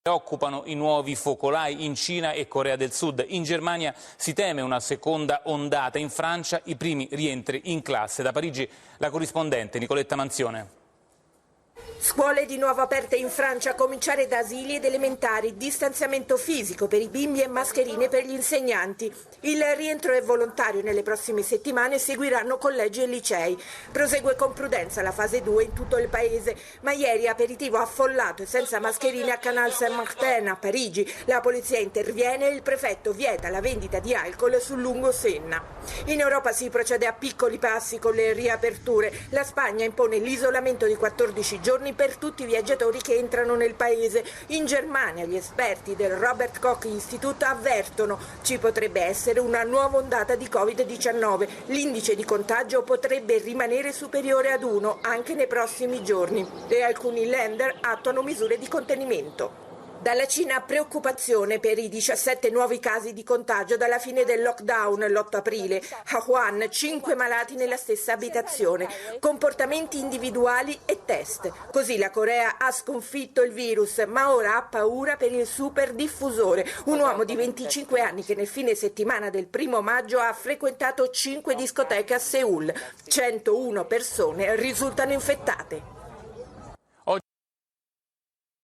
Preoccupano i nuovi focolai in Cina e Corea del Sud. In Germania si teme una seconda ondata. In Francia i primi rientri in classe. Da Parigi la corrispondente Nicoletta Manzione. Scuole di nuovo aperte in Francia, a cominciare da asili ed elementari, distanziamento fisico per i bimbi e mascherine per gli insegnanti. Il rientro è volontario, nelle prossime settimane seguiranno collegi e licei. Prosegue con prudenza la fase 2 in tutto il paese, ma ieri aperitivo affollato e senza mascherine a Canal Saint-Martin a Parigi. La polizia interviene e il prefetto vieta la vendita di alcol sul lungo Senna. In Europa si procede a piccoli passi con le riaperture. La Spagna impone l'isolamento di 14 giorni per tutti i viaggiatori che entrano nel paese. In Germania gli esperti del Robert Koch Institute avvertono: ci potrebbe essere una nuova ondata di Covid-19. L'indice di contagio potrebbe rimanere superiore ad 1 anche nei prossimi giorni e alcuni Länder attuano misure di contenimento. Dalla Cina preoccupazione per i 17 nuovi casi di contagio dalla fine del lockdown l'8 aprile. A Wuhan 5 malati nella stessa abitazione, comportamenti individuali e test. Così la Corea ha sconfitto il virus, ma ora ha paura per il super diffusore, un uomo di 25 anni che nel fine settimana del 1° maggio ha frequentato 5 discoteche a Seul. 101 persone risultano infettate.